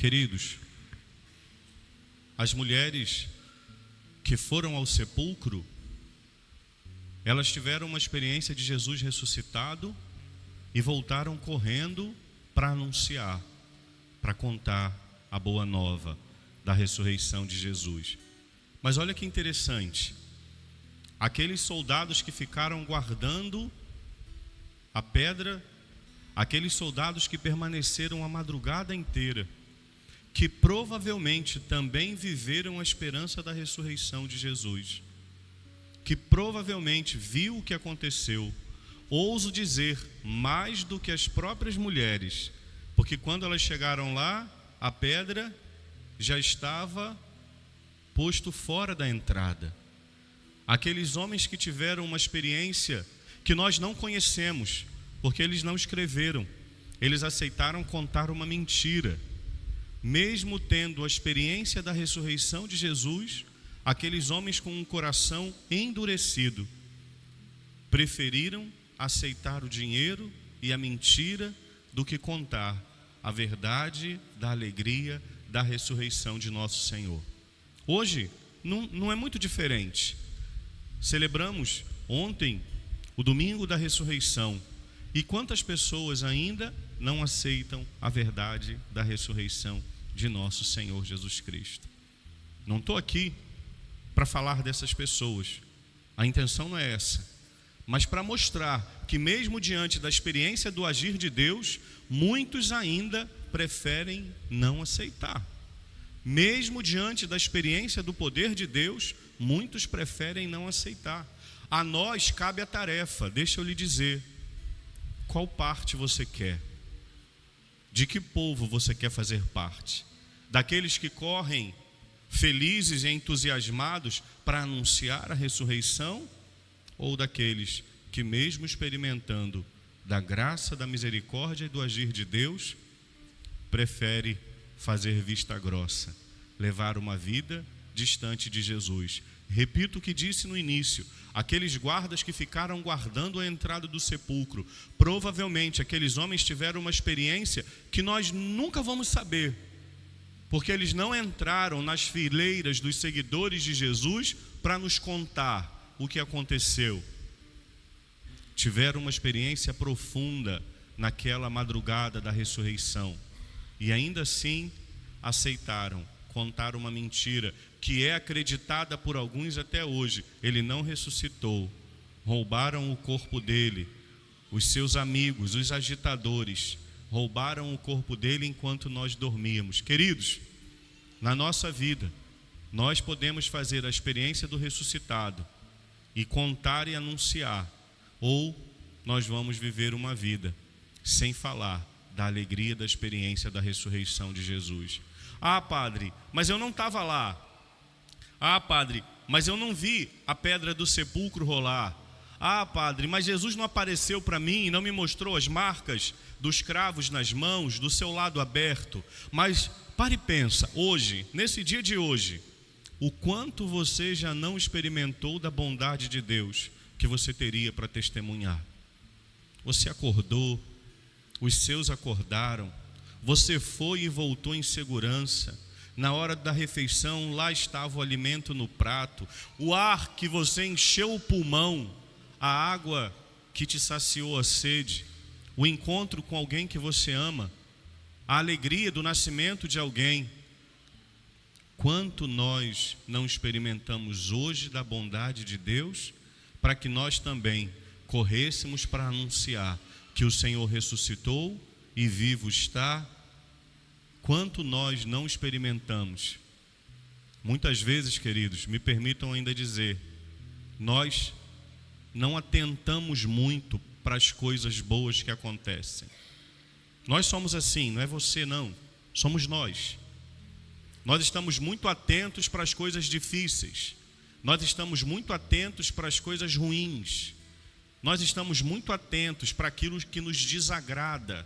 Queridos, as mulheres que foram ao sepulcro, elas tiveram uma experiência de Jesus ressuscitado e voltaram correndo para anunciar, para contar a boa nova da ressurreição de Jesus. Mas olha que interessante, aqueles soldados que ficaram guardando a pedra, aqueles soldados que permaneceram a madrugada inteira, que provavelmente também viveram a esperança da ressurreição de Jesus, que provavelmente viu o que aconteceu, ouso dizer, mais do que as próprias mulheres, porque quando elas chegaram lá, a pedra já estava posto fora da entrada. Aqueles homens que tiveram uma experiência que nós não conhecemos, porque eles não escreveram, eles aceitaram contar uma mentira. Mesmo tendo a experiência da ressurreição de Jesus, aqueles homens com um coração endurecido preferiram aceitar o dinheiro e a mentira do que contar a verdade da alegria da ressurreição de nosso Senhor. Hoje não é muito diferente. Celebramos ontem o domingo da ressurreição, e quantas pessoas ainda não aceitam a verdade da ressurreição de nosso Senhor Jesus Cristo? Não estou aqui para falar dessas pessoas, a intenção não é essa, mas para mostrar que mesmo diante da experiência do agir de Deus, muitos ainda preferem não aceitar. Mesmo diante da experiência do poder de Deus, muitos preferem não aceitar. A nós cabe a tarefa, deixa eu lhe dizer, qual parte você quer? De que povo você quer fazer parte? Daqueles que correm felizes e entusiasmados para anunciar a ressurreição? Ou daqueles que, mesmo experimentando da graça, da misericórdia e do agir de Deus, prefere fazer vista grossa, levar uma vida distante de Jesus? Repito o que disse no início, aqueles guardas que ficaram guardando a entrada do sepulcro, provavelmente aqueles homens tiveram uma experiência que nós nunca vamos saber, porque eles não entraram nas fileiras dos seguidores de Jesus para nos contar o que aconteceu. Tiveram uma experiência profunda naquela madrugada da ressurreição e ainda assim aceitaram contar uma mentira que é acreditada por alguns até hoje. Ele não ressuscitou. Roubaram o corpo dele. Os seus amigos, os agitadores, roubaram o corpo dele enquanto nós dormíamos. Queridos, na nossa vida, nós podemos fazer a experiência do ressuscitado e contar e anunciar, ou nós vamos viver uma vida sem falar da alegria da experiência da ressurreição de Jesus. Ah, padre, mas eu não estava lá. Ah, padre, mas eu não vi a pedra do sepulcro rolar. Ah, padre, mas Jesus não apareceu para mim e não me mostrou as marcas dos cravos nas mãos, do seu lado aberto. Mas pare e pensa, hoje, nesse dia de hoje, o quanto você já não experimentou da bondade de Deus que você teria para testemunhar. Você acordou, os seus acordaram, você foi e voltou em segurança. Na hora da refeição, lá estava o alimento no prato, o ar que você encheu o pulmão, a água que te saciou a sede, o encontro com alguém que você ama, a alegria do nascimento de alguém. Quanto nós não experimentamos hoje da bondade de Deus, para que nós também corrêssemos para anunciar que o Senhor ressuscitou e vivo está. Quanto nós não experimentamos. Muitas vezes, queridos, me permitam ainda dizer, nós não atentamos muito para as coisas boas que acontecem. Nós somos assim, não é você não, somos nós. Nós estamos muito atentos para as coisas difíceis. Nós estamos muito atentos para as coisas ruins. Nós estamos muito atentos para aquilo que nos desagrada.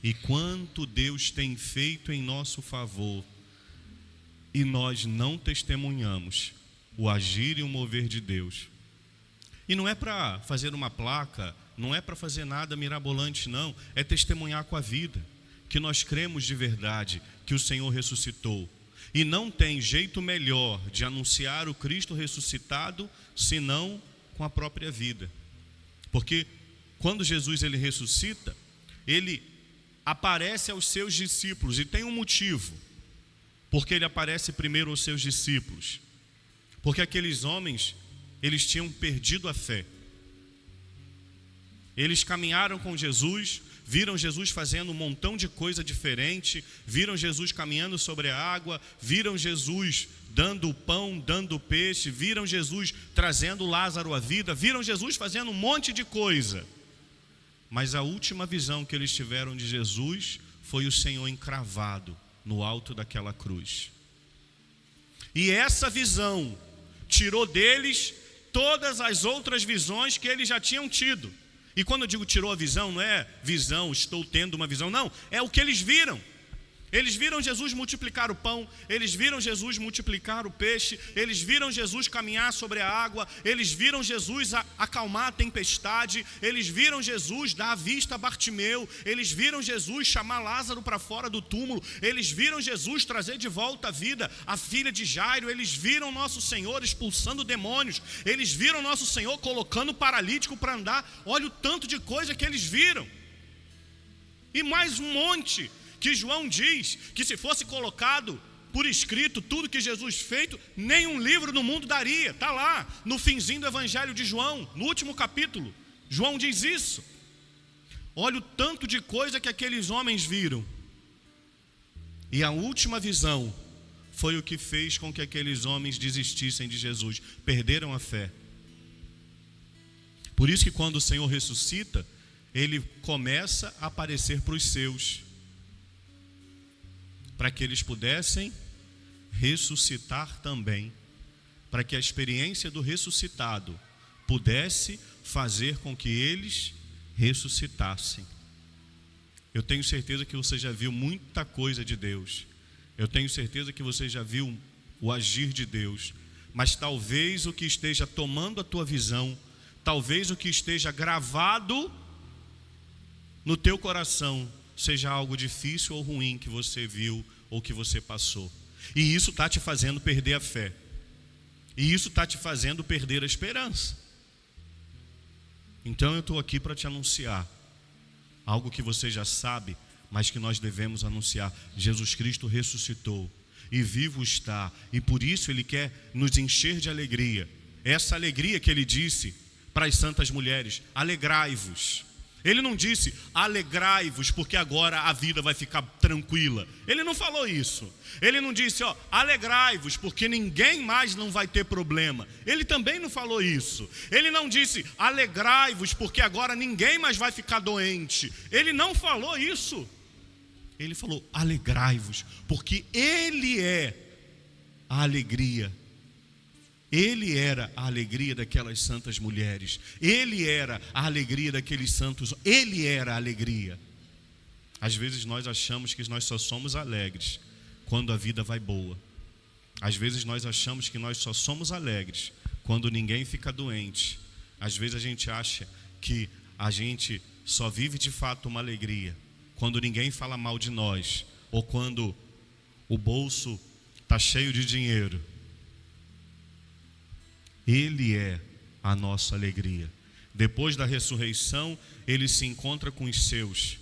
E quanto Deus tem feito em nosso favor, e nós não testemunhamos o agir e o mover de Deus. E não é para fazer uma placa, não é para fazer nada mirabolante não, é testemunhar com a vida. que nós cremos de verdade que o Senhor ressuscitou. E não tem jeito melhor de anunciar o Cristo ressuscitado senão com a própria vida. Porque quando Jesus ele ressuscita, ele aparece aos seus discípulos, e tem um motivo. Porque ele aparece primeiro aos seus discípulos. Porque aqueles homens, eles tinham perdido a fé. Eles caminharam com Jesus, viram Jesus fazendo um montão de coisa diferente, viram Jesus caminhando sobre a água, viram Jesus dando o pão, dando o peixe, viram Jesus trazendo Lázaro à vida, viram Jesus fazendo um monte de coisa. Mas a última visão que eles tiveram de Jesus foi o Senhor encravado no alto daquela cruz. E essa visão tirou deles todas as outras visões que eles já tinham tido. E quando eu digo tirou a visão, não é visão, estou tendo uma visão, não, é o que eles viram. Eles viram Jesus multiplicar o pão, eles viram Jesus multiplicar o peixe, eles viram Jesus caminhar sobre a água, eles viram Jesus acalmar a tempestade, eles viram Jesus dar a vista a Bartimeu, eles viram Jesus chamar Lázaro para fora do túmulo, eles viram Jesus trazer de volta à vida a filha de Jairo, eles viram nosso Senhor expulsando demônios, eles viram nosso Senhor colocando o paralítico para andar. Olha o tanto de coisa que eles viram. E mais um monte que João diz que se fosse colocado por escrito tudo que Jesus fez, nenhum livro no mundo daria. Está lá no finzinho do Evangelho de João, no último capítulo. João diz isso. Olha o tanto de coisa que aqueles homens viram. E a última visão foi o que fez com que aqueles homens desistissem de Jesus, perderam a fé. Por isso que quando o Senhor ressuscita, ele começa a aparecer para os seus, para que eles pudessem ressuscitar também, para que a experiência do ressuscitado pudesse fazer com que eles ressuscitassem. Eu tenho certeza que você já viu muita coisa de Deus, eu tenho certeza que você já viu o agir de Deus, mas talvez o que esteja tomando a tua visão, talvez o que esteja gravado no teu coração, seja algo difícil ou ruim que você viu ou que você passou. E isso está te fazendo perder a fé. E isso está te fazendo perder a esperança. Então eu estou aqui para te anunciar algo que você já sabe, mas que nós devemos anunciar. Jesus Cristo ressuscitou e vivo está, e por isso Ele quer nos encher de alegria. Essa alegria que Ele disse para as santas mulheres: alegrai-vos. Ele não disse alegrai-vos porque agora a vida vai ficar tranquila. Ele não falou isso. Ele não disse alegrai-vos porque ninguém mais não vai ter problema. Ele também não falou isso. Ele não disse alegrai-vos porque agora ninguém mais vai ficar doente. Ele não falou isso. Ele falou alegrai-vos porque Ele é a alegria. Ele era a alegria daquelas santas mulheres. Ele era a alegria daqueles santos. Ele era a alegria. Às vezes nós achamos que nós só somos alegres quando a vida vai boa. Às vezes nós achamos que nós só somos alegres quando ninguém fica doente. Às vezes a gente acha que a gente só vive de fato uma alegria quando ninguém fala mal de nós, ou quando o bolso está cheio de dinheiro. Ele é a nossa alegria. Depois da ressurreição, Ele se encontra com os seus,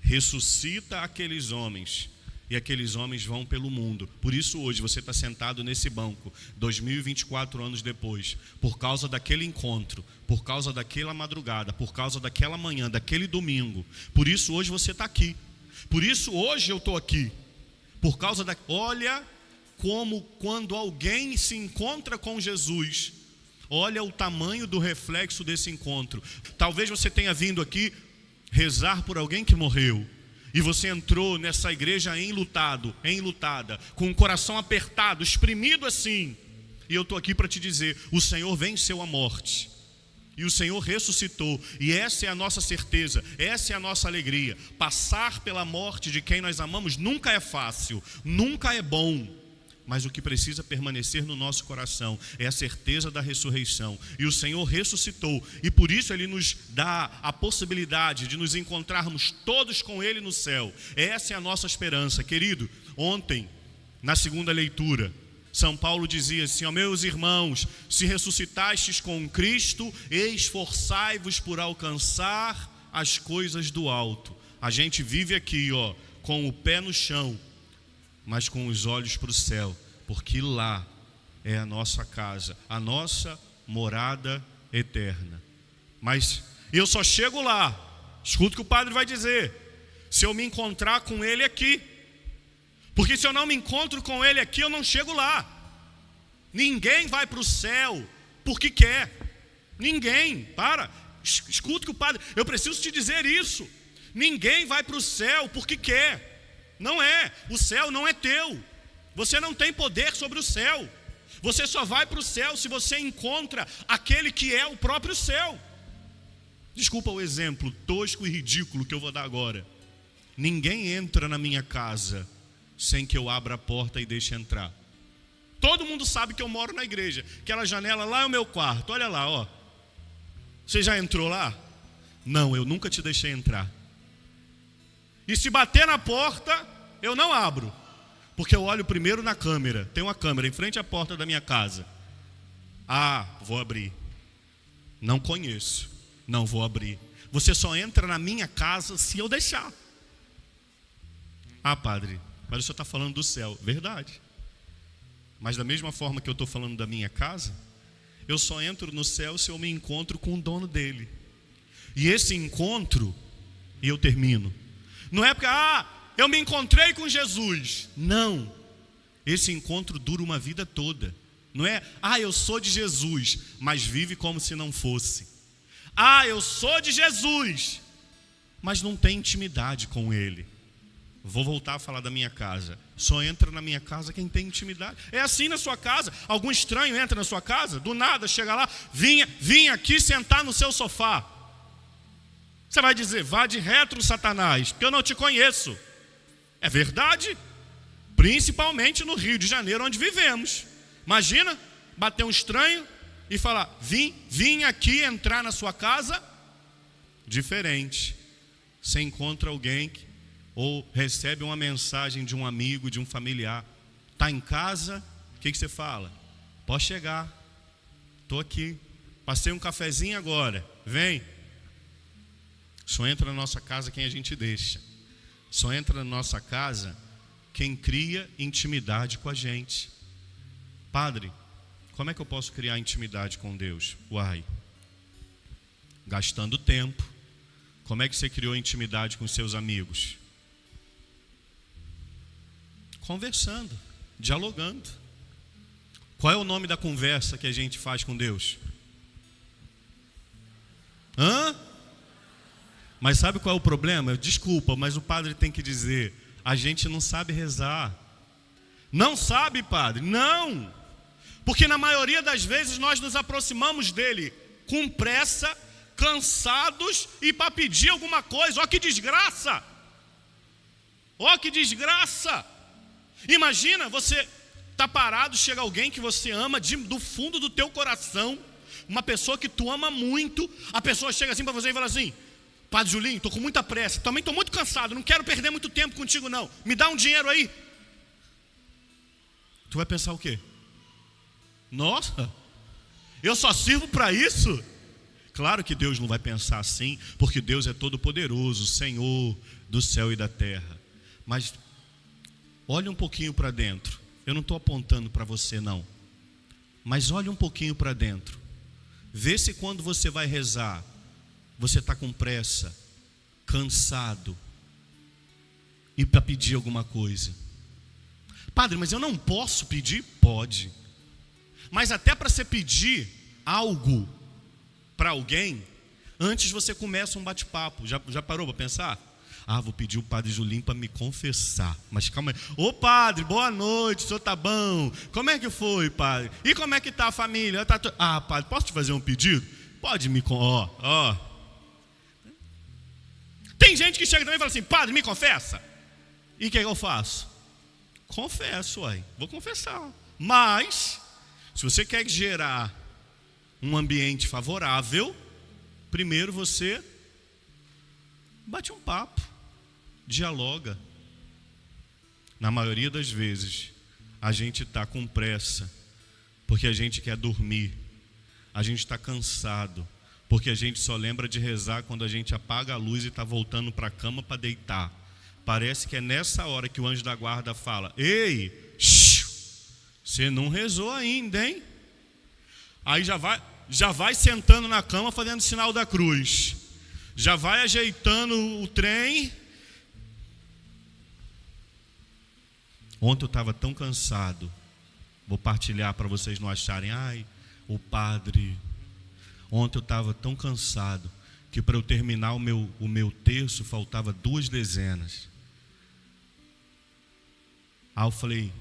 ressuscita aqueles homens, e aqueles homens vão pelo mundo. Por isso hoje você está sentado nesse banco, 2024 anos depois, por causa daquele encontro, por causa daquela madrugada, por causa daquela manhã, daquele domingo. Por isso hoje você está aqui. Por isso hoje eu estou aqui. Por causa da... Olha como quando alguém se encontra com Jesus, olha o tamanho do reflexo desse encontro. Talvez você tenha vindo aqui rezar por alguém que morreu, e você entrou nessa igreja enlutada, com o coração apertado, exprimido assim. E eu estou aqui para te dizer, o Senhor venceu a morte, e o Senhor ressuscitou, e essa é a nossa certeza, essa é a nossa alegria. Passar pela morte de quem nós amamos nunca é fácil, nunca é bom, mas o que precisa permanecer no nosso coração é a certeza da ressurreição. E o Senhor ressuscitou, e por isso Ele nos dá a possibilidade de nos encontrarmos todos com Ele no céu. Essa é a nossa esperança. Querido, ontem, na segunda leitura, São Paulo dizia assim: ó, meus irmãos, se ressuscitastes com Cristo, esforçai-vos por alcançar as coisas do alto. A gente vive aqui, ó, com o pé no chão, mas com os olhos para o céu, porque lá é a nossa casa, a nossa morada eterna. Mas eu só chego lá, escuta o que o padre vai dizer, se eu me encontrar com Ele aqui. Porque se eu não me encontro com Ele aqui, eu não chego lá. Ninguém vai para o céu porque quer. Ninguém, escuta o que o padre, eu preciso te dizer isso. Ninguém vai para o céu porque quer. Não é, o céu não é teu. Você não tem poder sobre o céu. Você só vai para o céu se você encontra aquele que é o próprio céu. Desculpa o exemplo tosco e ridículo que eu vou dar agora. Ninguém entra na minha casa sem que eu abra a porta e deixe entrar. Todo mundo sabe que eu moro na igreja. Aquela janela lá é o meu quarto, olha lá, ó. Você já entrou lá? Não, eu nunca te deixei entrar. E se bater na porta, eu não abro, porque eu olho primeiro na câmera. Tem uma câmera em frente à porta da minha casa. Ah, vou abrir. Não conheço, não vou abrir. Você só entra na minha casa se eu deixar. Ah, padre, mas o senhor está falando do céu. Verdade. Mas da mesma forma que eu estou falando da minha casa, eu só entro no céu se eu me encontro com o dono dele. E esse encontro, e eu termino, não é porque, eu me encontrei com Jesus. Não. Esse encontro dura uma vida toda. Não é, eu sou de Jesus, mas vive como se não fosse. Eu sou de Jesus, mas não tem intimidade com Ele. Vou voltar a falar da minha casa. Só entra na minha casa quem tem intimidade. É assim na sua casa. Algum estranho entra na sua casa, do nada chega lá, vim aqui sentar no seu sofá. Você vai dizer, vá de retro, Satanás, porque eu não te conheço. É verdade? Principalmente no Rio de Janeiro, onde vivemos. Imagina, bater um estranho e falar, vim aqui entrar na sua casa. Diferente. Você encontra alguém ou recebe uma mensagem de um amigo, de um familiar. Está em casa, o que você fala? Pode chegar, estou aqui, passei um cafezinho agora, vem. Só entra na nossa casa quem a gente deixa. Só entra na nossa casa quem cria intimidade com a gente. Padre, como é que eu posso criar intimidade com Deus? Gastando tempo. Como é que você criou intimidade com seus amigos? Conversando, dialogando. Qual é o nome da conversa que a gente faz com Deus? Mas sabe qual é o problema? Desculpa, mas o padre tem que dizer, a gente não sabe rezar. Não sabe, padre? Não. Porque na maioria das vezes nós nos aproximamos dele com pressa, cansados e para pedir alguma coisa. Ó que desgraça! Ó que desgraça! Imagina, você está parado, chega alguém que você ama do fundo do teu coração, uma pessoa que tu ama muito, a pessoa chega assim para você e fala assim, Padre Julinho, estou com muita pressa, também estou muito cansado, não quero perder muito tempo contigo não, me dá um dinheiro aí. Tu vai pensar o quê? Nossa, eu só sirvo para isso? Claro que Deus não vai pensar assim, porque Deus é todo poderoso, Senhor do céu e da terra. Mas olha um pouquinho para dentro. Eu não estou apontando para você não, mas olha um pouquinho para dentro. Vê se quando você vai rezar, você está com pressa, cansado, e para pedir alguma coisa. Padre, mas eu não posso pedir? Pode. Mas até para você pedir algo para alguém, antes você começa um bate-papo. Já parou para pensar? Vou pedir o Padre Julinho para me confessar. Mas calma aí. Ô padre, boa noite, o senhor tá bom? Como é que foi, padre? E como é que tá a família? Padre, posso te fazer um pedido? Pode me... Tem gente que chega também e fala assim, padre, me confessa. E o que eu faço? Confesso, vou confessar. Mas, se você quer gerar um ambiente favorável, primeiro você bate um papo, dialoga. Na maioria das vezes, a gente está com pressa, porque a gente quer dormir. A gente está cansado, porque a gente só lembra de rezar quando a gente apaga a luz e está voltando para a cama para deitar. Parece que é nessa hora que o anjo da guarda fala: ei, você não rezou ainda, hein? Aí já vai sentando na cama fazendo sinal da cruz. Já vai ajeitando o trem. Ontem eu estava tão cansado. Vou partilhar para vocês não acharem, o padre. Ontem eu estava tão cansado que para eu terminar o meu terço faltava 2 dezenas. Aí eu falei,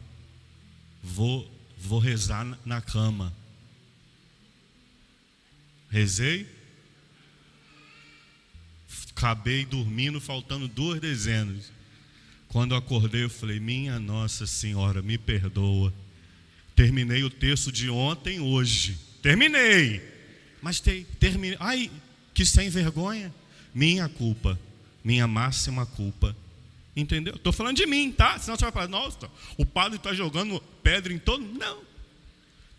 vou rezar na cama. Rezei. Acabei dormindo, faltando 2 dezenas. Quando eu acordei, eu falei, minha Nossa Senhora, me perdoa. Terminei o texto de ontem, hoje. Terminei. Mas terminei. Ai, que sem vergonha. Minha culpa. Minha máxima culpa. Entendeu? Estou falando de mim, tá? Senão você vai falar, nossa, o padre está jogando pedra em todo. Não.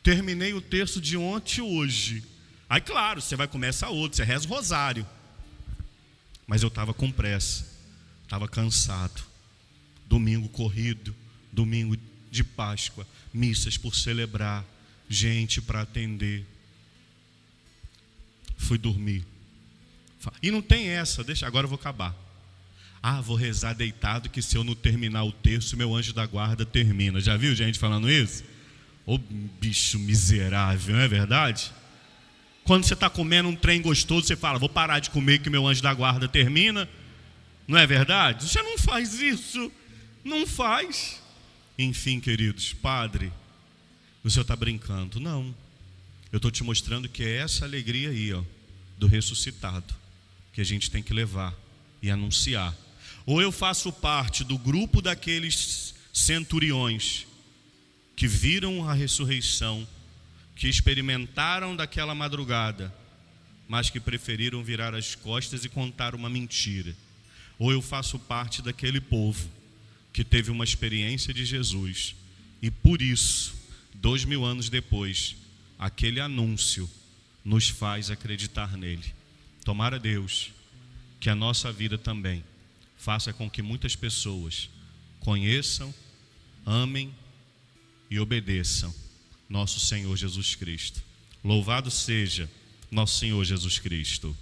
Terminei o texto de ontem e hoje. Aí, claro, você vai começar outro, você reza o rosário. Mas eu estava com pressa. Estava cansado. Domingo corrido. Domingo de Páscoa. Missas por celebrar. Gente para atender. Fui dormir. E não tem essa, deixa, agora eu vou acabar. Vou rezar deitado, que se eu não terminar o terço, meu anjo da guarda termina. Já viu gente falando isso? Ô bicho miserável, não é verdade? Quando você está comendo um trem gostoso, você fala, vou parar de comer que meu anjo da guarda termina. Não é verdade? Você não faz isso. Não faz. Enfim, queridos, padre, o senhor está brincando. Não. Eu estou te mostrando que é essa alegria aí, do ressuscitado, que a gente tem que levar e anunciar. Ou eu faço parte do grupo daqueles centuriões que viram a ressurreição, que experimentaram daquela madrugada, mas que preferiram virar as costas e contar uma mentira. Ou eu faço parte daquele povo que teve uma experiência de Jesus e por isso, 2000 anos depois, aquele anúncio nos faz acreditar nele. Tomara Deus que a nossa vida também faça com que muitas pessoas conheçam, amem e obedeçam nosso Senhor Jesus Cristo. Louvado seja nosso Senhor Jesus Cristo.